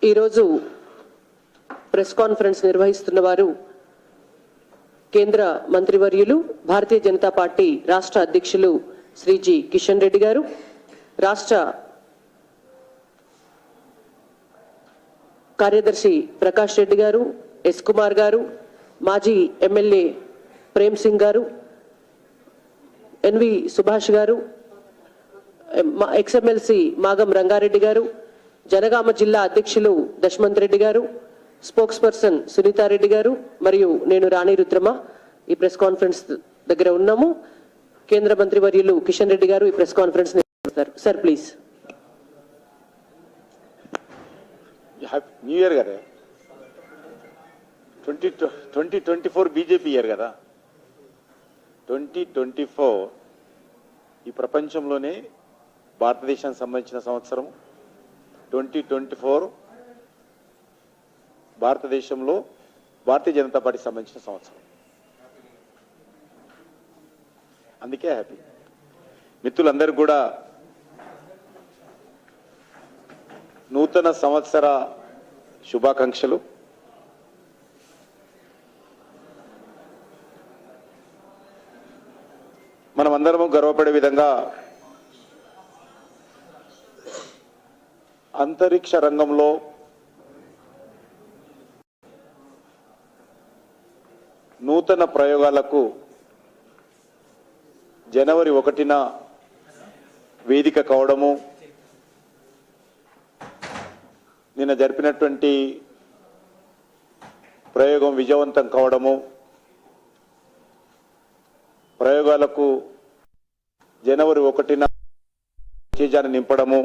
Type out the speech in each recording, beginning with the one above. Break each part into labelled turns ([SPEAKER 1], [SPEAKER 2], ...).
[SPEAKER 1] ఈరోజు press conference నిర్వహిస్తున్న వారు కేంద్ర మంత్రివర్యులు భారతీయ జనతా పార్టీ రాష్ట్ర అధ్యక్షులు శ్రీ జి కిషన్ రెడ్డి గారు, రాష్ట్ర కార్యదర్శి ప్రకాష్ రెడ్డి గారు, ఎస్ కుమార్ గారు, మాజీ ఎమ్మెల్యే ప్రేమ్ సింగ్ గారు, ఎన్వి సుభాష్ గారు, ఎక్స్ఎమ్మెల్సీ మాగం రంగారెడ్డి గారు, జనగామ జిల్లా అధ్యక్షులు దశమంత్ రెడ్డి గారు, స్పోక్స్ పర్సన్ సునీతారెడ్డి గారు మరియు నేను రాణి రుద్రమ ఈ ప్రెస్ కాన్ఫరెన్స్ దగ్గర ఉన్నాము. కేంద్ర మంత్రి వర్యులు కిషన్ రెడ్డి గారు ఈ ప్రెస్ కాన్ఫరెన్స్ నిర్వహిస్తారు. Sir please.
[SPEAKER 2] న్యూ ఇయర్ కదా, 2024 బీజేపీ ఇయర్ కదా. 2024 ఈ ప్రపంచంలోనే భారతదేశానికి సంబంధించిన సంవత్సరం. 2024 భారతదేశంలో భారతీయ జనతా పార్టీకి సంబంధించిన సంవత్సరం. అందుకే హ్యాపీ. మిత్రులందరూ కూడా నూతన సంవత్సర శుభాకాంక్షలు. మనమందరము గర్వపడే విధంగా అంతరిక్ష రంగంలో నూతన ప్రయోగాలకు జనవరి 1న వేదిక కావడము, నిన్న జరిపినటువంటి ప్రయోగం విజయవంతం కావడము, ప్రయోగాలకు జనవరి 1న ఉత్తేజాన్ని నింపడము,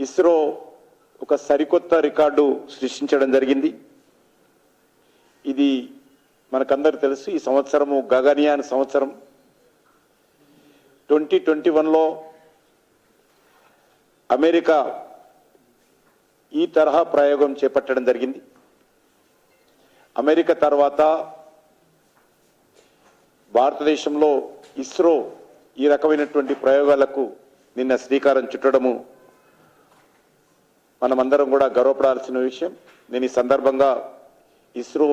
[SPEAKER 2] ఇస్రో ఒక సరికొత్త రికార్డు సృష్టించడం జరిగింది. ఇది మనకందరూ తెలుసు, ఈ సంవత్సరము గగనయాన్ సంవత్సరం. 2021లో అమెరికా ఈ తరహా ప్రయోగం చేపట్టడం జరిగింది. అమెరికా తర్వాత భారతదేశంలో ఇస్రో ఈ రకమైనటువంటి ప్రయోగాలకు నిన్న శ్రీకారం చుట్టడము మనమందరం కూడా గర్వపడాల్సిన విషయం. నేను ఈ సందర్భంగా ఇస్రో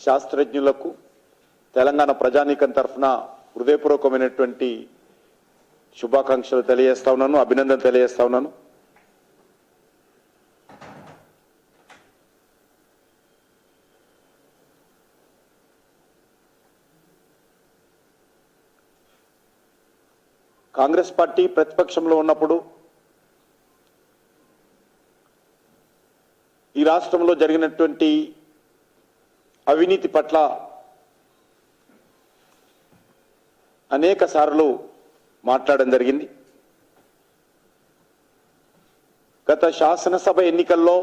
[SPEAKER 2] శాస్త్రజ్ఞులకు తెలంగాణ ప్రజానీకం తరఫున హృదయపూర్వకమైనటువంటి శుభాకాంక్షలు తెలియజేస్తా ఉన్నాను, అభినందన తెలియజేస్తా ఉన్నాను. కాంగ్రెస్ పార్టీ ప్రతిపక్షంలో ఉన్నప్పుడు ఈ రాష్ట్రంలో జరిగినటువంటి అవినీతి పట్ల అనేక సార్లు మాట్లాడడం జరిగింది. గత శాసనసభ ఎన్నికల్లో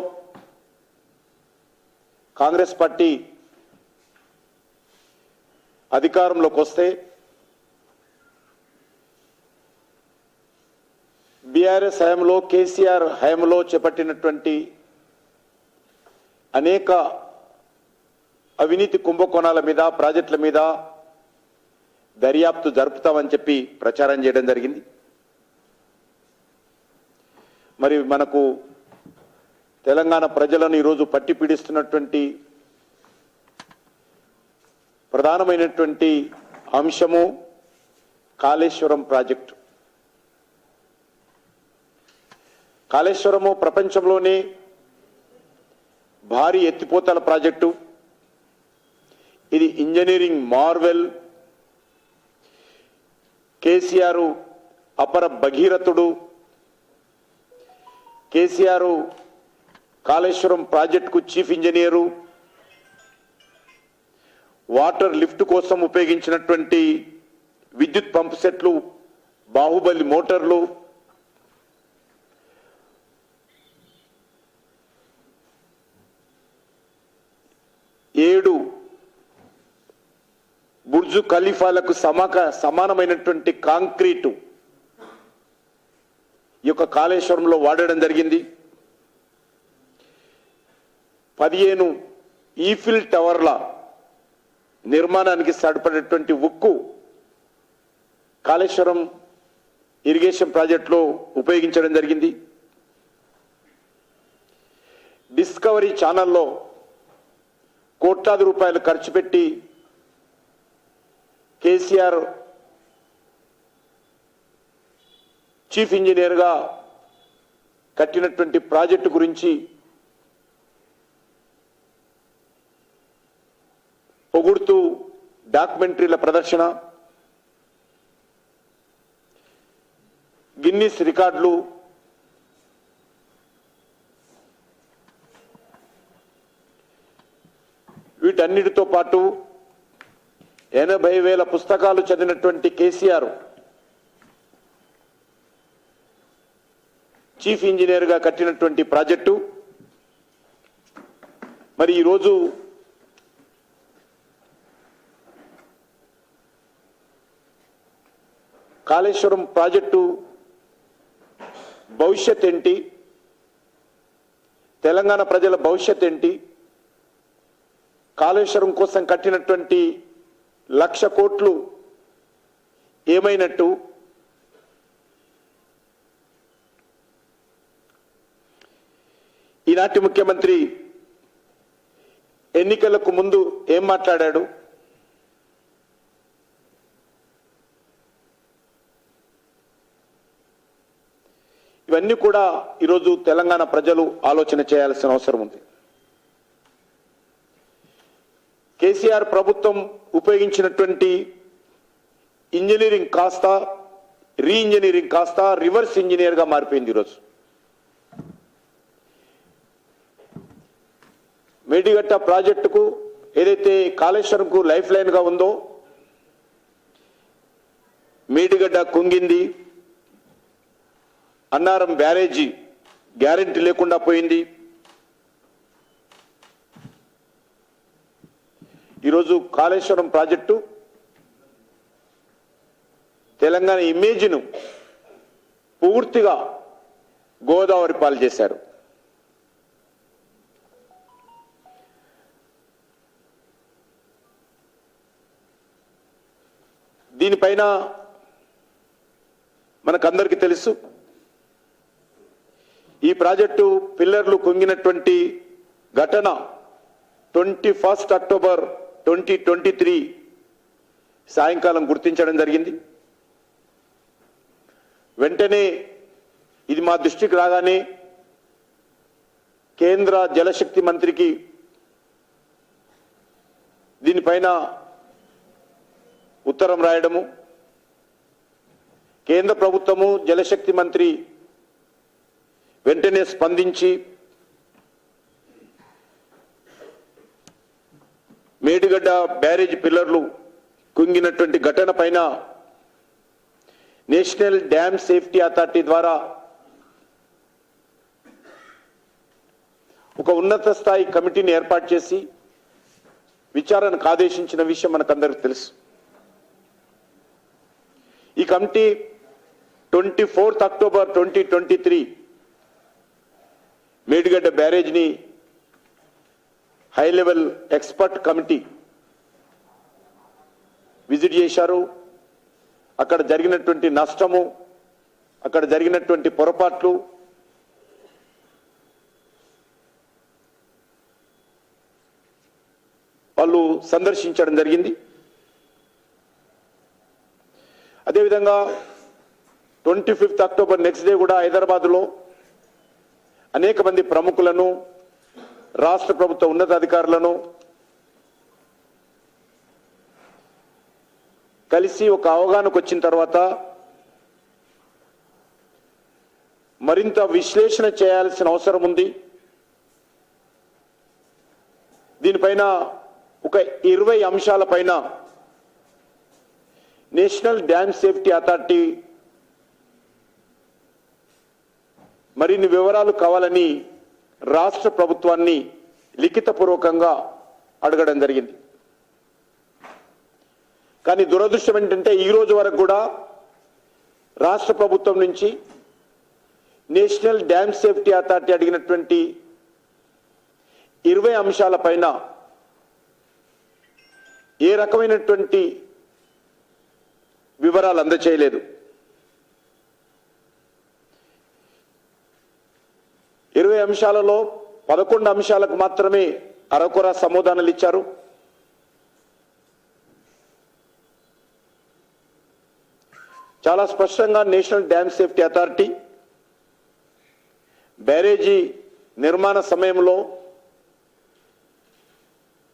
[SPEAKER 2] కాంగ్రెస్ పార్టీ అధికారంలోకి వస్తే బీఆర్ఎస్ హయాంలో, కేసీఆర్ హయాంలో చేపట్టినటువంటి అనేక అవినీతి కుంభకోణాల మీద, ప్రాజెక్టుల మీద దర్యాప్తు జరుపుతామని చెప్పి ప్రచారం చేయడం జరిగింది. మరి మనకు తెలంగాణ ప్రజలను ఈరోజు పట్టి పీడిస్తున్నటువంటి ప్రధానమైనటువంటి అంశము కాళేశ్వరం ప్రాజెక్టు. కాళేశ్వరము ప్రపంచంలోనే భారీ ఎత్తిపోతల ప్రాజెక్టు. ఇది ఇంజనీరింగ్ మార్వెల్. కేసీఆర్ అపర భగీరథుడు. కేసీఆర్ కాళేశ్వరం ప్రాజెక్టుకు చీఫ్ ఇంజనీరు. వాటర్ లిఫ్ట్ కోసం ఉపయోగించినటువంటి విద్యుత్ పంపు సెట్లు, బాహుబలి మోటార్లు, ఏడు బుర్జు ఖలీఫాలకు సమానమైనటువంటి కాంక్రీటు ఈ యొక్క కాళేశ్వరంలో వాడడం జరిగింది. 15 ఈఫిల్ టవర్ల నిర్మాణానికి సరిపడేటువంటి ఉక్కు కాళేశ్వరం ఇరిగేషన్ ప్రాజెక్టులో ఉపయోగించడం జరిగింది. డిస్కవరీ ఛానల్లో కోట్లాది రూపాయలు ఖర్చు పెట్టి కేసీఆర్ చీఫ్ ఇంజనీర్గా కట్టినటువంటి ప్రాజెక్టు గురించి పొగుడుతూ డాక్యుమెంటరీల ప్రదర్శన, గిన్నిస్ రికార్డులు, వీటన్నిటితో పాటు 80,000 పుస్తకాలు చదివినటువంటి కేసీఆర్ చీఫ్ ఇంజనీర్గా కట్టినటువంటి ప్రాజెక్టు మరి ఈరోజు కాళేశ్వరం ప్రాజెక్టు భవిష్యత్ ఏంటి, తెలంగాణ ప్రజల భవిష్యత్ ఏంటి, కాళేశ్వరం కోసం కట్టినటువంటి 1,00,000 కోట్లు ఏమైనట్టు, ఈనాటి ముఖ్యమంత్రి ఎన్నికలకు ముందు ఏం మాట్లాడాడు, ఇవన్నీ కూడా ఈరోజు తెలంగాణ ప్రజలు ఆలోచన చేయాల్సిన అవసరం ఉంది. కేసీఆర్ ప్రభుత్వం ఉపయోగించినటువంటి ఇంజనీరింగ్ కాస్త రీ ఇంజనీరింగ్ కాస్త రివర్స్ ఇంజనీర్గా మారిపోయింది. ఈరోజు మేడిగడ్డ ప్రాజెక్టుకు ఏదైతే కాళేశ్వరంకు లైఫ్ లైన్గా ఉందో మేడిగడ్డ కుంగింది, అన్నారం బ్యారేజీ గ్యారెంటీ లేకుండా పోయింది. ఈరోజు కాళేశ్వరం ప్రాజెక్టు తెలంగాణ ఇమేజ్ను పూర్తిగా గోదావరి పాలు చేశారు. దీనిపైన మనకందరికీ తెలుసు, ఈ ప్రాజెక్టు పిల్లర్లు కుంగినటువంటి ఘటన 21 అక్టోబర్ 2023 సాయంకాలం గుర్తించడం జరిగింది. వెంటనే ఇది మా దృష్టికి రాగానే కేంద్ర జలశక్తి మంత్రికి దీనిపైన ఉత్తరం రాయడము, కేంద్ర ప్రభుత్వము జలశక్తి మంత్రి వెంటనే స్పందించి మేడిగడ్డ బ్యారేజ్ పిల్లర్లు కుంగినటువంటి ఘటన పైన నేషనల్ డ్యామ్ సేఫ్టీ అథారిటీ ద్వారా ఒక ఉన్నత స్థాయి కమిటీని ఏర్పాటు చేసి విచారణకు ఆదేశించిన విషయం మనకందరికీ తెలుసు. ఈ కమిటీ 24 అక్టోబర్ 2023 మేడిగడ్డ బ్యారేజ్ని high level expert committee visit చేశారు. అక్కడ జరిగినటువంటి నష్టము, అక్కడ జరిగినటువంటి పొరపాట్లు, వాళ్ళు సందర్శించడం జరిగింది. అదేవిధంగా 25 అక్టోబర్ నెక్స్ట్ డే కూడా హైదరాబాద్లో అనేక మంది ప్రముఖులను, రాష్ట్ర ప్రభుత్వ ఉన్నతాధికారులను కలిసి ఒక అవగాహనకు వచ్చిన తర్వాత మరింత విశ్లేషణ చేయాల్సిన అవసరం ఉంది. దీనిపైన ఒక 20 అంశాలపైన నేషనల్ డ్యామ్ సేఫ్టీ అథారిటీ మరిన్ని వివరాలు కావాలని రాష్ట్ర ప్రభుత్వాన్ని లిఖితపూర్వకంగా అడగడం జరిగింది. కానీ దురదృష్టం ఏంటంటే ఈ రోజు వరకు కూడా రాష్ట్ర ప్రభుత్వం నుంచి నేషనల్ డ్యామ్ సేఫ్టీ అథారిటీ అడిగినటువంటి 20 అంశాలపైన ఏ రకమైనటువంటి వివరాలు అందచేయలేదు. 20 అంశాలలో 11 అంశాలకు మాత్రమే అరకొర సమాధానాలు ఇచ్చారు. చాలా స్పష్టంగా నేషనల్ డ్యామ్ సేఫ్టీ అథారిటీ బ్యారేజీ నిర్మాణ సమయంలో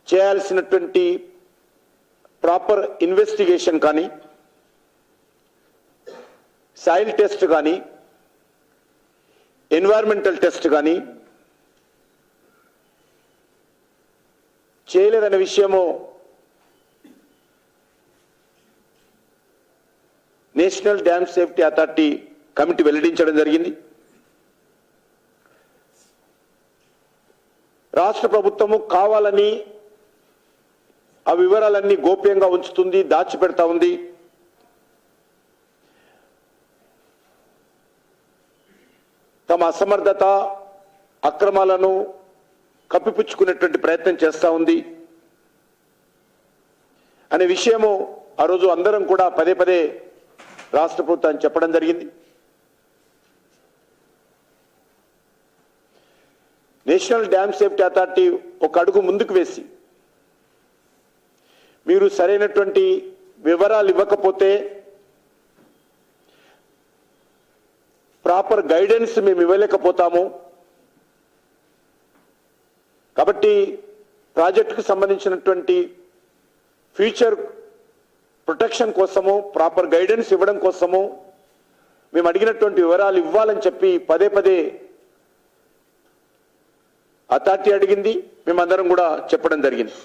[SPEAKER 2] చేయాల్సినటువంటి ప్రాపర్ ఇన్వెస్టిగేషన్ కానీ, సాయిల్ టెస్ట్ కానీ, ఎన్వైరన్మెంటల్ టెస్ట్ కానీ చేయలేదనే విషయము national dam safety authority committee వెల్లడించడం జరిగింది. రాష్ట్ర ప్రభుత్వము కావాలని ఆ వివరాలన్నీ గోప్యంగా ఉంచుతుంది, దాచిపెడతా ఉంది. తమ అసమర్థత, అక్రమాలను కప్పిపుచ్చుకునేటువంటి ప్రయత్నం చేస్తూ ఉంది అనే విషయము ఆ రోజు అందరం కూడా పదే పదే రాష్ట్ర ప్రభుత్వాన్ని చెప్పడం జరిగింది. నేషనల్ డ్యామ్ సేఫ్టీ అథారిటీ ఒక అడుగు ముందుకు వేసి మీరు సరైనటువంటి వివరాలు ఇవ్వకపోతే ప్రాపర్ గైడెన్స్ మేము ఇవ్వలేకపోతాము, కాబట్టి ప్రాజెక్టుకు సంబంధించినటువంటి ఫ్యూచర్ ప్రొటెక్షన్ కోసము, ప్రాపర్ గైడెన్స్ ఇవ్వడం కోసము మేము అడిగినటువంటి వివరాలు ఇవ్వాలని చెప్పి పదే పదే అథారిటీ అడిగింది, మేమందరం కూడా చెప్పడం జరిగింది.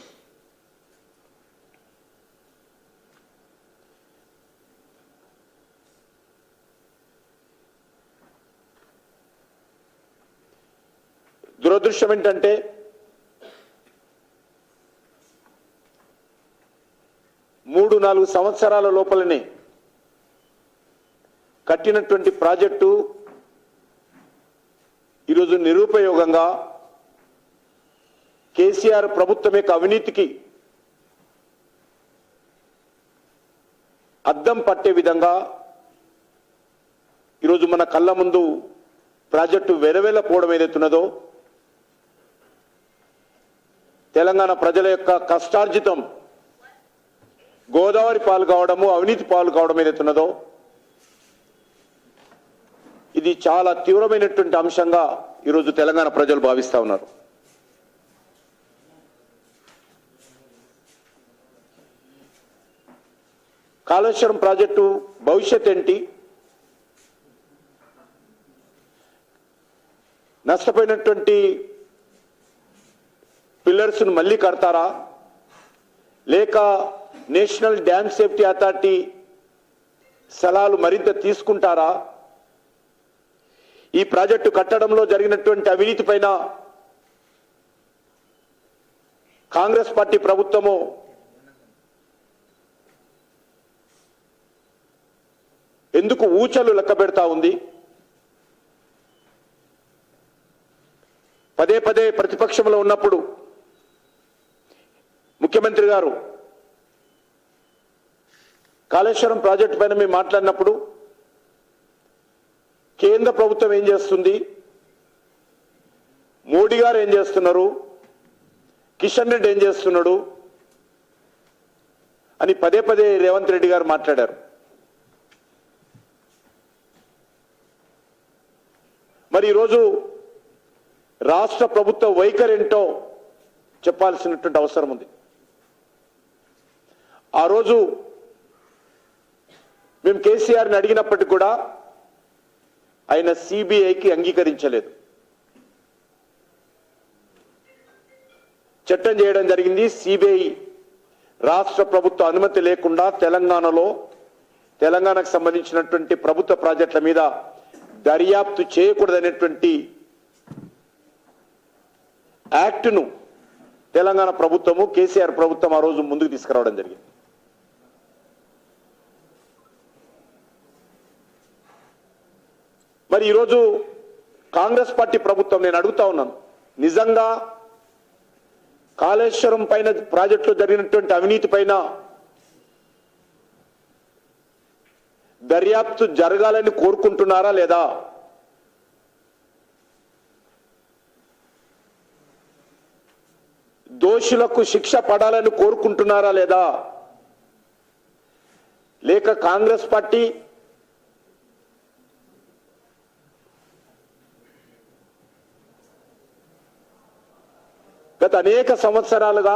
[SPEAKER 2] దురదృష్టం ఏంటంటే మూడు 4 సంవత్సరాల లోపలనే కట్టినటువంటి ప్రాజెక్టు ఈరోజు నిరుపయోగంగా కేసీఆర్ ప్రభుత్వం యొక్క అవినీతికి అద్దం పట్టే విధంగా ఈరోజు మన కళ్ళ ముందు ప్రాజెక్టు వెలవెలపోవడం ఏదైతున్నదో, తెలంగాణ ప్రజల యొక్క కష్టార్జితం గోదావరి పాలు కావడము, అవినీతి పాలు కావడం ఏదైతున్నదో ఇది చాలా తీవ్రమైనటువంటి అంశంగా ఈరోజు తెలంగాణ ప్రజలు భావిస్తా ఉన్నారు. కాళేశ్వరం ప్రాజెక్టు భవిష్యత్ ఏంటి? నష్టపోయినటువంటి పిల్లర్స్ను మళ్ళీ కడతారా, లేక నేషనల్ డ్యామ్ సేఫ్టీ అథారిటీ సలహాలు మరింత తీసుకుంటారా? ఈ ప్రాజెక్టు కట్టడంలో జరిగినటువంటి అవినీతి పైన కాంగ్రెస్ పార్టీ ప్రభుత్వము ఎందుకు ఊచలు లెక్క పెడతా ఉంది? పదే పదే ప్రతిపక్షంలో ఉన్నప్పుడు ముఖ్యమంత్రి గారు కాళేశ్వరం ప్రాజెక్టు పైన మేము మాట్లాడినప్పుడు కేంద్ర ప్రభుత్వం ఏం చేస్తుంది, మోడీ గారు ఏం చేస్తున్నారు, కిషన్ రెడ్డి ఏం చేస్తున్నాడు అని పదే పదే రేవంత్ రెడ్డి గారు మాట్లాడారు. మరి ఈరోజు రాష్ట్ర ప్రభుత్వ వైఖరి ఏంటో చెప్పాల్సినటువంటి అవసరం ఉంది. ఆ రోజు మేము కేసీఆర్ని అడిగినప్పటికీ కూడా ఆయన సిబిఐకి అంగీకరించలేదు. చట్టం చేయడం జరిగింది. సిబిఐ రాష్ట్ర ప్రభుత్వ అనుమతి లేకుండా తెలంగాణకు సంబంధించినటువంటి ప్రభుత్వ ప్రాజెక్టుల మీద దర్యాప్తు చేయకూడదనేటువంటి యాక్ట్ను తెలంగాణ ప్రభుత్వము, కేసీఆర్ ప్రభుత్వం ఆ రోజు ముందుకు తీసుకురావడం జరిగింది. మరి ఈరోజు కాంగ్రెస్ పార్టీ ప్రభుత్వం, నేను అడుగుతా ఉన్నాను, నిజంగా కాళేశ్వరం పైన ప్రాజెక్టులో జరిగినటువంటి అవినీతి పైన దర్యాప్తు జరగాలని కోరుకుంటున్నారా లేదా? దోషులకు శిక్ష పడాలని కోరుకుంటున్నారా లేదా? లేక కాంగ్రెస్ పార్టీ గత అనేక సంవత్సరాలుగా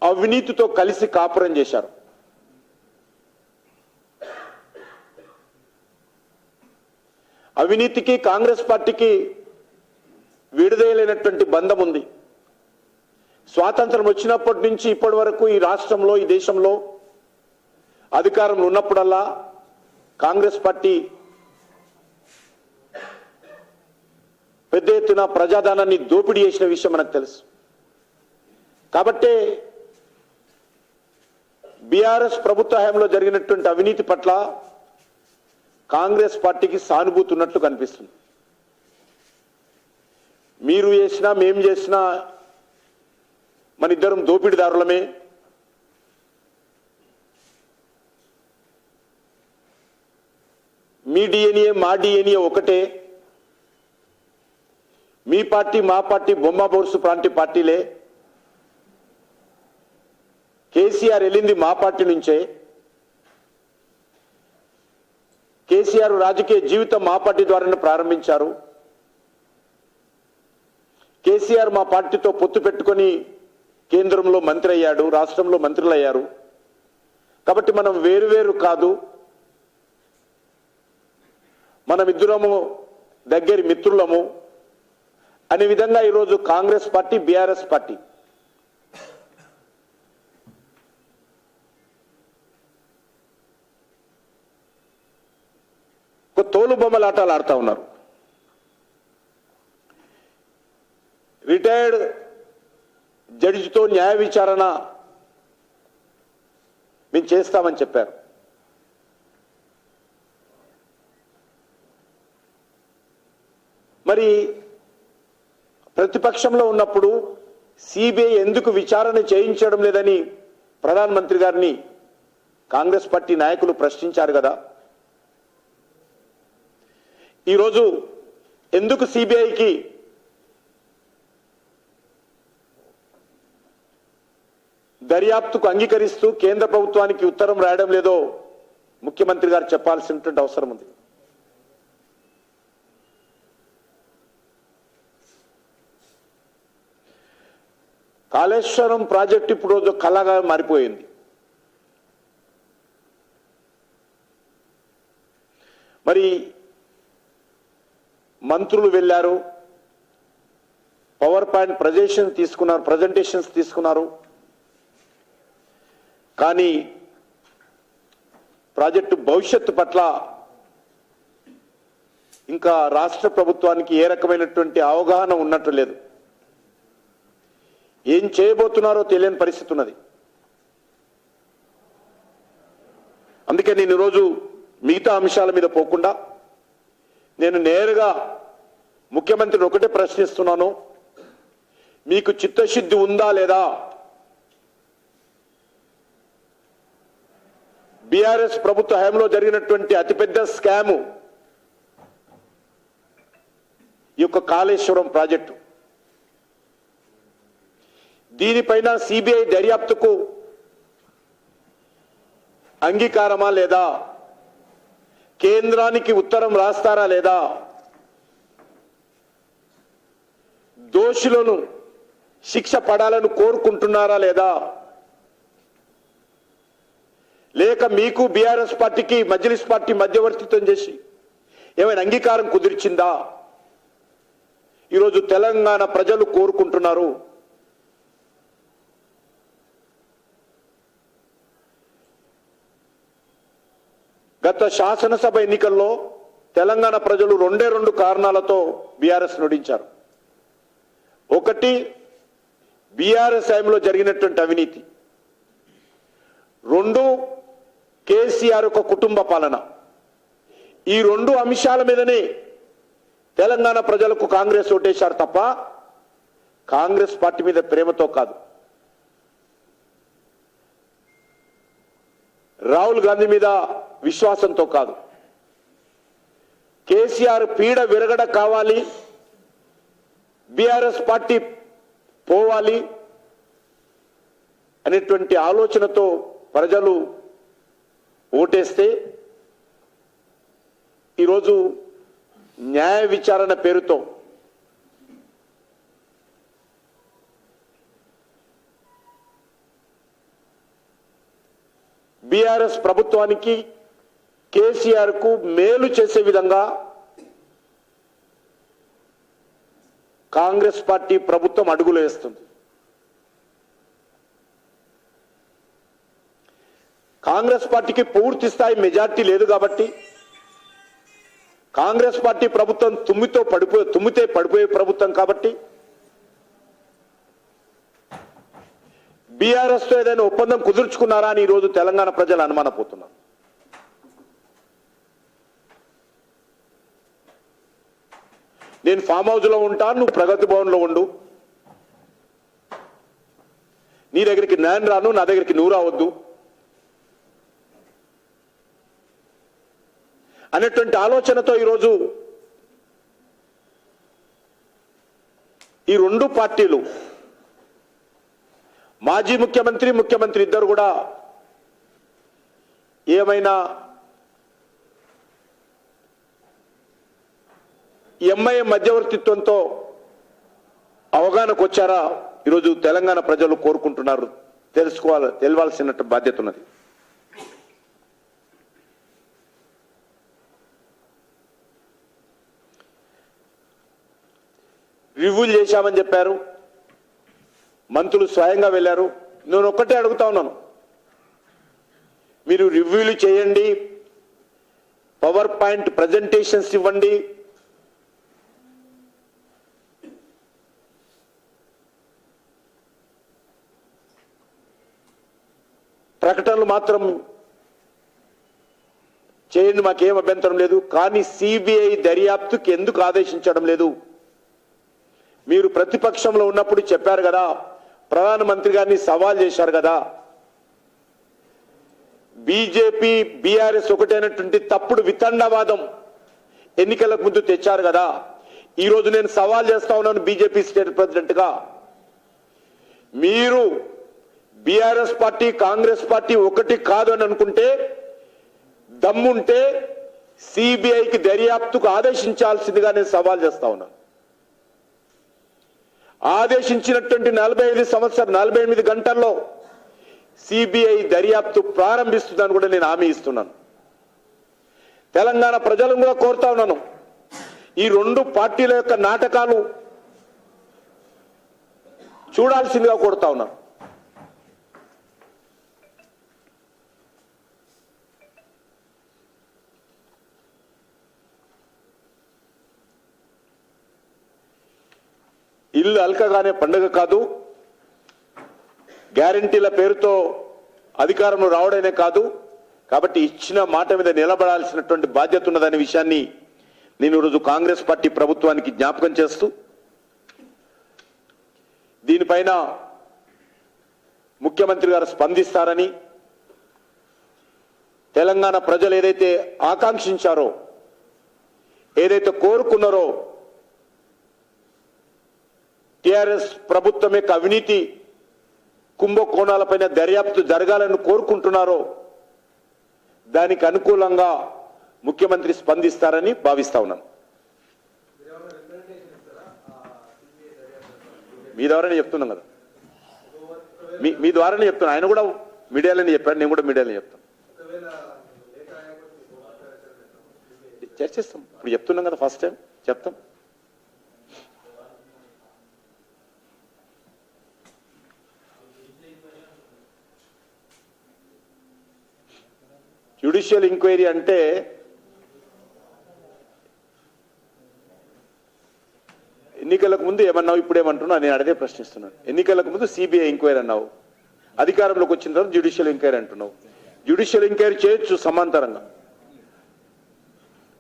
[SPEAKER 2] అవినీతితో కలిసి కాపురం చేశారు. అవినీతికి కాంగ్రెస్ పార్టీకి విడుదలైనటువంటి బంధం ఉంది. స్వాతంత్రం వచ్చినప్పటి నుంచి ఇప్పటి వరకు ఈ రాష్ట్రంలో, ఈ దేశంలో అధికారంలో ఉన్నప్పుడల్లా కాంగ్రెస్ పార్టీ పెద్ద ఎత్తున ప్రజాధనాన్ని దోపిడీ చేసిన విషయం మనకు తెలుసు. కాబట్టే బీఆర్ఎస్ ప్రభుత్వ హయాంలో జరిగినటువంటి అవినీతి పట్ల కాంగ్రెస్ పార్టీకి సానుభూతి ఉన్నట్లు కనిపిస్తుంది. మీరు చేసినా మేం చేసినా మన ఇద్దరం దోపిడీదారులమే. మీ డిఎన్ఏ మా డిఎన్ఏ ఒకటే. మీ పార్టీ మా పార్టీ బొమ్మ బోర్సు ప్రాంతీ పార్టీలే. కేసీఆర్ వెళ్ళింది మా పార్టీ నుంచే. కేసీఆర్ రాజకీయ జీవితం మా పార్టీ ద్వారానే ప్రారంభించారు. కేసీఆర్ మా పార్టీతో పొత్తు పెట్టుకొని కేంద్రంలో మంత్రి అయ్యాడు, రాష్ట్రంలో మంత్రులు అయ్యారు. కాబట్టి మనం వేరువేరు కాదు, మనమిద్దరము దగ్గరి మిత్రులము అనే విధంగా ఈరోజు కాంగ్రెస్ పార్టీ, బీఆర్ఎస్ పార్టీ ఒక తోలు బొమ్మలాటాలు ఆడుతూ ఉన్నారు. రిటైర్డ్ జడ్జితో న్యాయ విచారణ మేము చేస్తామని చెప్పారు. మరి ప్రతిపక్షంలో ఉన్నప్పుడు సిబిఐ ఎందుకు విచారణ చేయించడం లేదని ప్రధానమంత్రి గారిని కాంగ్రెస్ పార్టీ నాయకులు ప్రశ్నించారు కదా. ఈరోజు ఎందుకు సిబిఐకి దర్యాప్తుకు అంగీకరిస్తూ కేంద్ర ప్రభుత్వానికి ఉత్తరం రాయడం లేదో ముఖ్యమంత్రి గారు చెప్పాల్సినటువంటి అవసరం ఉంది. కాళేశ్వరం ప్రాజెక్టు ఇప్పుడు రోజు కళగా మారిపోయింది. మరి మంత్రులు వెళ్ళారు, పవర్ పాయింట్ ప్రజెంటేషన్స్ తీసుకున్నారు. కానీ ప్రాజెక్టు భవిష్యత్తు పట్ల ఇంకా రాష్ట్ర ప్రభుత్వానికి ఏ రకమైనటువంటి అవగాహన ఉన్నట్టు లేదు. ఏం చేయబోతున్నారో తెలియని పరిస్థితి ఉన్నది. అందుకే నేను ఈరోజు మిగతా అంశాల మీద పోకుండా నేను నేరుగా ముఖ్యమంత్రిని ఒకటే ప్రశ్నిస్తున్నాను, మీకు చిత్తశుద్ధి ఉందా లేదా? బీఆర్ఎస్ ప్రభుత్వ హయాంలో జరిగినటువంటి అతిపెద్ద స్కాము ఈ యొక్క కాళేశ్వరం ప్రాజెక్టు. దీనిపైన సిబిఐ దర్యాప్తుకు అంగీకారమా లేదా? కేంద్రానికి ఉత్తరం రాస్తారా లేదా? దోషులను శిక్ష పడాలని కోరుకుంటున్నారా లేదా? లేక మీకు బీఆర్ఎస్ పార్టీకి మజ్లిస్ పార్టీ మధ్యవర్తిత్వం చేసి ఏమైనా అంగీకారం కుదిర్చిందా? ఈరోజు తెలంగాణ ప్రజలు కోరుకుంటున్నారు. గత శాసనసభ ఎన్నికల్లో తెలంగాణ ప్రజలు రెండు కారణాలతో బీఆర్ఎస్ నొడించారు. ఒకటి, బీఆర్ఎస్ హయాంలో జరిగినటువంటి అవినీతి. రెండు, కేసీఆర్ యొక్క కుటుంబ పాలన. ఈ రెండు అంశాల మీదనే తెలంగాణ ప్రజలకు కాంగ్రెస్ ఓటేశారు తప్ప కాంగ్రెస్ పార్టీ మీద ప్రేమతో కాదు. రాహుల్ గాంధీ మీద విశ్వాసంతో కాదు. కేసీఆర్ పీడ విరగడ కావాలి, బీఆర్ఎస్ పార్టీ పోవాలి అనేటువంటి ఆలోచనతో ప్రజలు ఓటేస్తే ఈరోజు న్యాయ విచారణ పేరుతో బీఆర్ఎస్ ప్రభుత్వానికి కేసీఆర్ కు మేలు చేసే విధంగా కాంగ్రెస్ పార్టీ ప్రభుత్వం అడుగులు వేస్తుంది. కాంగ్రెస్ పార్టీకి పూర్తి స్థాయి మెజార్టీ లేదు కాబట్టి కాంగ్రెస్ పార్టీ ప్రభుత్వం తుమ్మితే పడిపోయే ప్రభుత్వం కాబట్టి బీఆర్ఎస్ తో ఏదైనా ఒప్పందం కుదుర్చుకున్నారా అని ఈరోజు తెలంగాణ ప్రజలు అనుమానపోతున్నారు. నేను ఫామ్ హౌస్ లో ఉంటాను, నువ్వు ప్రగతి భవన్ లో ఉండు, నీ దగ్గరికి నేను రాను, నా దగ్గరికి నువ్వు రావద్దు అనేటువంటి ఆలోచనతో ఈరోజు ఈ రెండు పార్టీలు, మాజీ ముఖ్యమంత్రి ఇద్దరు కూడా ఏమైనా ఎంఐఎం మధ్యవర్తిత్వంతో అవగాహనకు వచ్చారా ఈరోజు తెలంగాణ ప్రజలు కోరుకుంటున్నారు. తెలవాల్సిన బాధ్యత ఉన్నది. రివ్యూలు చేశామని చెప్పారు, మంత్రులు స్వయంగా వెళ్ళారు. నేను ఒక్కటే అడుగుతా ఉన్నాను, మీరు రివ్యూలు చేయండి, పవర్ పాయింట్ ప్రజెంటేషన్స్ ఇవ్వండి, ప్రకటనలు మాత్రం చేయండి, మాకేం అభ్యంతరం లేదు. కానీ సిబిఐ దర్యాప్తుకి ఎందుకు ఆదేశించడం లేదు? మీరు ప్రతిపక్షంలో ఉన్నప్పుడు చెప్పారు కదా, ప్రధానమంత్రి గారిని సవాల్ చేశారు కదా, బీజేపీ బీఆర్ఎస్ ఒకటైనటువంటి తప్పుడు వితండవాదం ఎన్నికలకు ముందు తెచ్చారు కదా. ఈరోజు నేను సవాల్ చేస్తా ఉన్నాను బీజేపీ స్టేట్ ప్రెసిడెంట్ గా, మీరు బీఆర్ఎస్ పార్టీ కాంగ్రెస్ పార్టీ ఒకటి కాదు అని అనుకుంటే, దమ్ముంటే సిబిఐకి దర్యాప్తుకు ఆదేశించాల్సిందిగా నేను సవాల్ చేస్తా ఉన్నాను. ఆదేశించినటువంటి 48 గంటల్లో సిబిఐ దర్యాప్తు ప్రారంభిస్తుందని కూడా నేను హామీ ఇస్తున్నాను. తెలంగాణ ప్రజలను కూడా కోరుతా ఉన్నాను, ఈ రెండు పార్టీల యొక్క నాటకాలు చూడాల్సిందిగా కోరుతా ఉన్నాను. ఇల్లు అల్కగానే పండుగ కాదు, గ్యారంటీల పేరుతో అధికారంలో రావడమే కాదు. కాబట్టి ఇచ్చిన మాట మీద నిలబడాల్సినటువంటి బాధ్యత ఉన్నదనే విషయాన్ని నేను ఈరోజు కాంగ్రెస్ పార్టీ ప్రభుత్వానికి జ్ఞాపకం చేస్తూ, దీనిపైన ముఖ్యమంత్రి గారు స్పందిస్తారని, తెలంగాణ ప్రజలు ఏదైతే ఆకాంక్షించారో, ఏదైతే కోరుకున్నారో, టిఆర్ఎస్ ప్రభుత్వం యొక్క అవినీతి కుంభకోణాలపైన దర్యాప్తు జరగాలని కోరుకుంటున్నారో, దానికి అనుకూలంగా ముఖ్యమంత్రి స్పందిస్తారని భావిస్తా ఉన్నాను. మీ ద్వారానే చెప్తున్నాం కదా, మీ ద్వారానే చెప్తున్నా. ఆయన కూడా మీడియాలోనే చెప్పాడు, నేను కూడా మీడియాలోనే చెప్తాను. చర్చిస్తాం, ఇప్పుడు చెప్తున్నాం కదా, ఫస్ట్ టైం చెప్తాం. జ్యుడిషియల్ ఎంక్వైరీ అంటే ఎన్నికలకు ముందు ఏమన్నావు, ఇప్పుడు ఏమంటున్నా నేను అడిగే ప్రశ్నిస్తున్నాను. ఎన్నికలకు ముందు సిబిఐ ఎంక్వైరీ అన్నావు, అధికారంలోకి వచ్చిన తర్వాత జ్యుడిషియల్ ఎంక్వైరీ అంటున్నావు. జ్యుడిషియల్ ఎంక్వైరీ చేయొచ్చు సమాంతరంగా,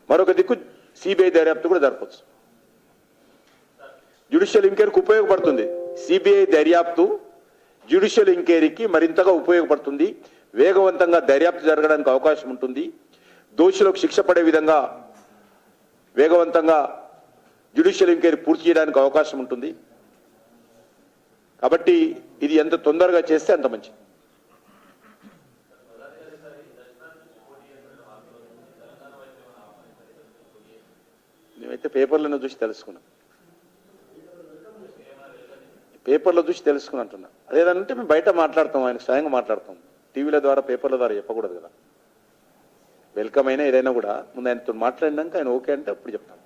[SPEAKER 2] మరొక దిక్కు సిబిఐ దర్యాప్తు కూడా జరపచ్చు. జ్యుడిషియల్ ఎంక్వైరీకి ఉపయోగపడుతుంది. సిబిఐ దర్యాప్తు జ్యుడిషియల్ ఎంక్వైరీకి మరింతగా ఉపయోగపడుతుంది. వేగవంతంగా దర్యాప్తు జరగడానికి అవకాశం ఉంటుంది. దోషులకు శిక్ష పడే విధంగా వేగవంతంగా జ్యుడిషియల్ ఎంక్వైరీ పూర్తి చేయడానికి అవకాశం ఉంటుంది. కాబట్టి ఇది ఎంత తొందరగా చేస్తే అంత మంచిది. మేమైతే పేపర్లను చూసి తెలుసుకున్నాం, పేపర్లో చూసి తెలుసుకుని అంటున్నా. అదేదంటే మేము బయట మాట్లాడతాం, ఆయనకు స్వయంగా మాట్లాడతాం, టీవీల ద్వారా పేపర్ల ద్వారా చెప్పకూడదు కదా. వెల్కమ్ అయినా ఏదైనా కూడా ముందు ఆయనతో మాట్లాడినాక ఆయన ఓకే అంటే అప్పుడు చెప్తాం.